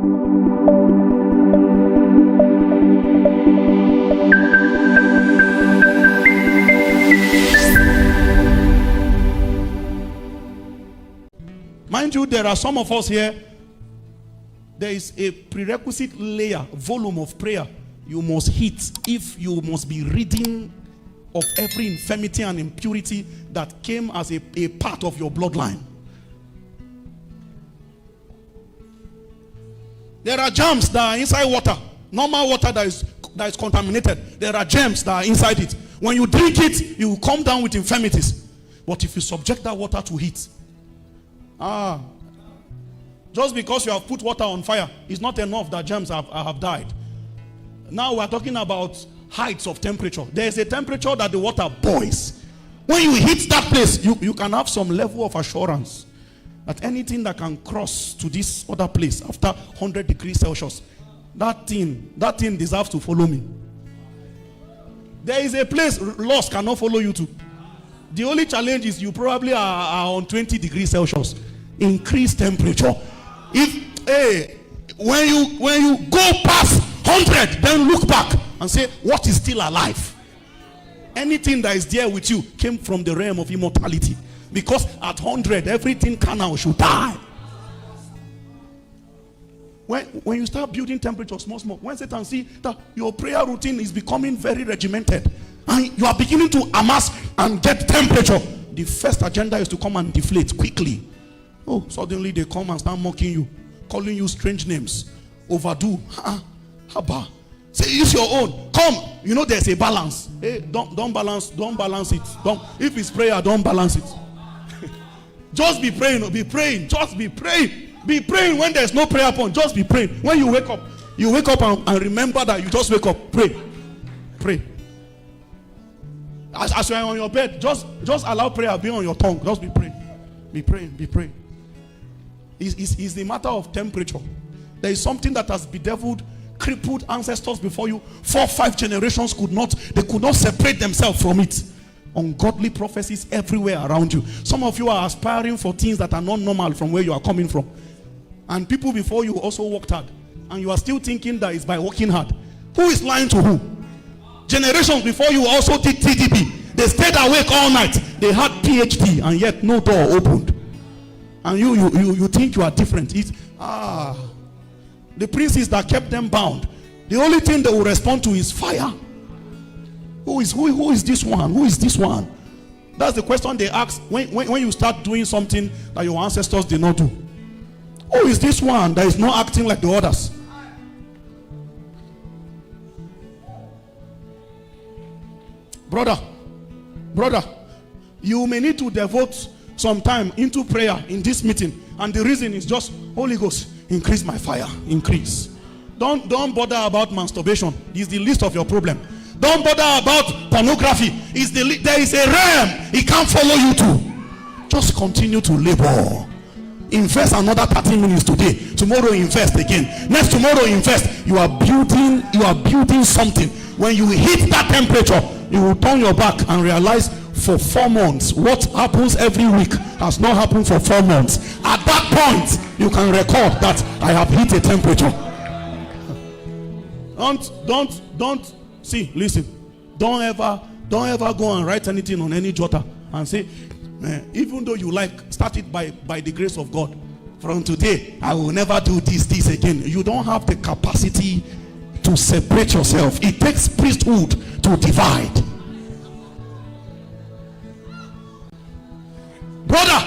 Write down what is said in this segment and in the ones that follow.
Mind you, there are some of us here, there is a prerequisite layer, volume of prayer you must hit if you must be ridding of every infirmity and impurity that came as a part of your bloodline. There are germs that are inside water. Normal water that is contaminated. There are germs that are inside it. When you drink it, you will come down with infirmities. But if you subject that water to heat, just because you have put water on fire, it's not enough that germs have died. Now we're talking about heights of temperature. There is a temperature that the water boils. When you hit that place, you can have some level of assurance that anything that can cross to this other place after 100 degrees Celsius, that thing deserves to follow me. There is a place lost cannot follow you to. The only challenge is you probably are on 20 degrees Celsius. Increased temperature. When you go past 100, then look back and say, what is still alive? Anything that is there with you came from the realm of immortality. Because at 100, everything carnal should die. When you start building temperature small, when Satan see that your prayer routine is becoming very regimented, and you are beginning to amass and get temperature, the first agenda is to come and deflate quickly. Oh, suddenly they come and start mocking you, calling you strange names. Overdo. Haba. Say it's your own. Come. You know there's a balance. Hey, don't balance it. If it's prayer, don't balance it. Just be praying. Just be praying. Be praying when there's no prayer point. Just be praying. When you wake up and remember that you just wake up. Pray. As you are on your bed, just allow prayer be on your tongue. Just be praying. Be praying. It's the matter of temperature. There is something that has bedeviled, crippled ancestors before you. 4 or 5 generations could not separate themselves from it. Ungodly prophecies everywhere around you. Some of you are aspiring for things that are not normal from where you are coming from. And people before you also worked hard. And you are still thinking that it's by working hard. Who is lying to who? Generations before you also did TDB. They stayed awake all night. They had PhD and yet no door opened. And you think you are different. The princes that kept them bound, the only thing they will respond to is fire. Who is this one? Who is this one? That's the question they ask when you start doing something that your ancestors did not do. Who is this one that is not acting like the others? Brother, you may need to devote some time into prayer in this meeting, and the reason is just Holy Ghost, increase my fire, increase. Don't bother about masturbation. It's the least of your problem. Don't bother about pornography. There is a realm it can't follow you to. Just continue to labor. Invest another 30 minutes today. Tomorrow invest again. Next tomorrow invest. You are building something. When you hit that temperature, you will turn your back and realize for 4 months what happens every week has not happened for 4 months. At that point, you can record that I have hit a temperature. Don't see, listen. Don't ever go and write anything on any jotter and say, even though you start it by the grace of God. From today, I will never do this again. You don't have the capacity to separate yourself. It takes priesthood to divide. Brother,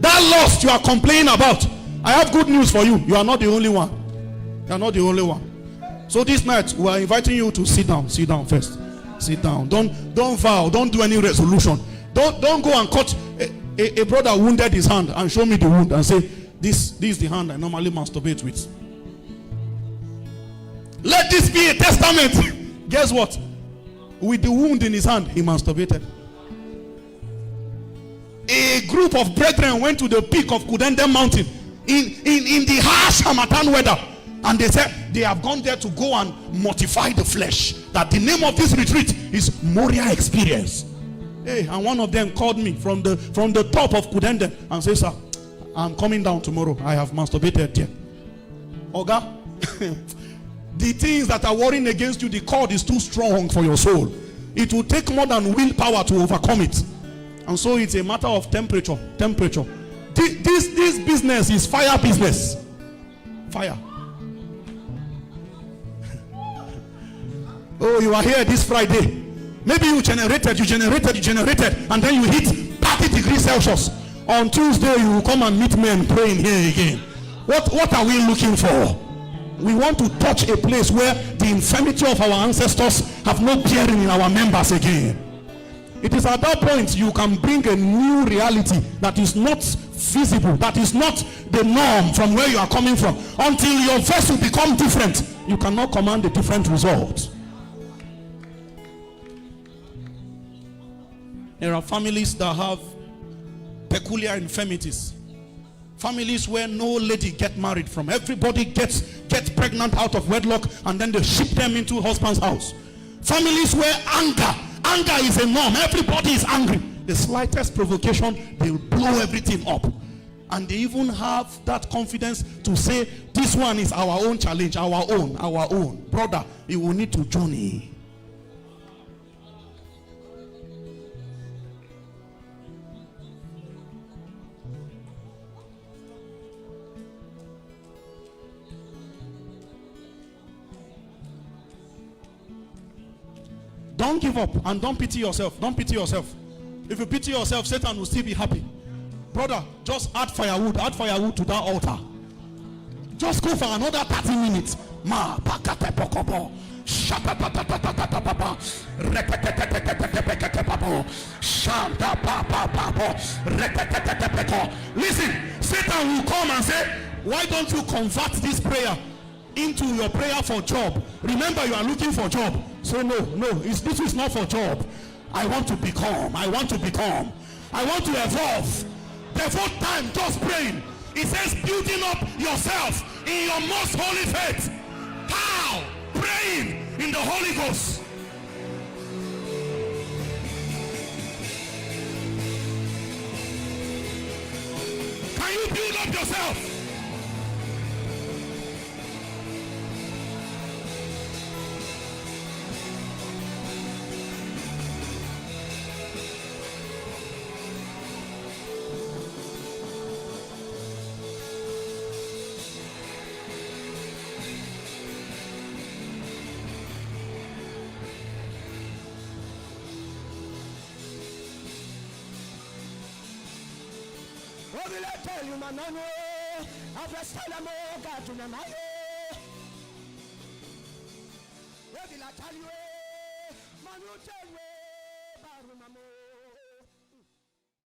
that loss you are complaining about, I have good news for you. You are not the only one. You are not the only one. So this night, we are inviting you to sit down. Sit down first. Sit down. Don't vow. Don't do any resolution. Don't go and cut. A brother wounded his hand and show me the wound and say, this is the hand I normally masturbate with. Let this be a testament. Guess what? With the wound in his hand, he masturbated. A group of brethren went to the peak of Kudendem mountain in the harsh Hamatan weather, and they said they have gone there to go and mortify the flesh. That the name of this retreat is Moria Experience. Hey, and one of them called me from the top of Kudendem and said, sir, I'm coming down tomorrow. I have masturbated there. Oga, The things that are warring against you, the cord is too strong for your soul. It will take more than willpower to overcome it. And so it's a matter of temperature. This business is fire business. Fire. Oh, you are here this Friday. Maybe you generated, and then you hit 30 degrees Celsius. On Tuesday, you will come and meet me and praying here again. What are we looking for? We want to touch a place where the infirmity of our ancestors have no bearing in our members again. It is at that point you can bring a new reality that is not visible, that is not the norm from where you are coming from. Until your vessel become different, you cannot command a different result. There are families that have peculiar infirmities. Families where no lady get married from. Everybody gets pregnant out of wedlock and then they ship them into husband's house. Families where anger is a norm. Everybody is angry. The slightest provocation, they'll blow everything up. And they even have that confidence to say, this one is our own challenge, our own. Brother, you will need to journey. Don't give up and don't pity yourself. Don't pity yourself. If you pity yourself, Satan will still be happy. Brother, just add firewood to that altar. Just go for another 30 minutes. Listen, Satan will come and say, why don't you convert this prayer into your prayer for job? Remember, you are looking for job. So no, this is not for job. I want to become. I want to evolve. Devote time just praying. It says building up yourself in your most holy faith. How? Praying in the Holy Ghost. Can you build up yourself? What will I tell you, Manano? Avestalamo Gatunamayo. What will I tell you? Manu tell you.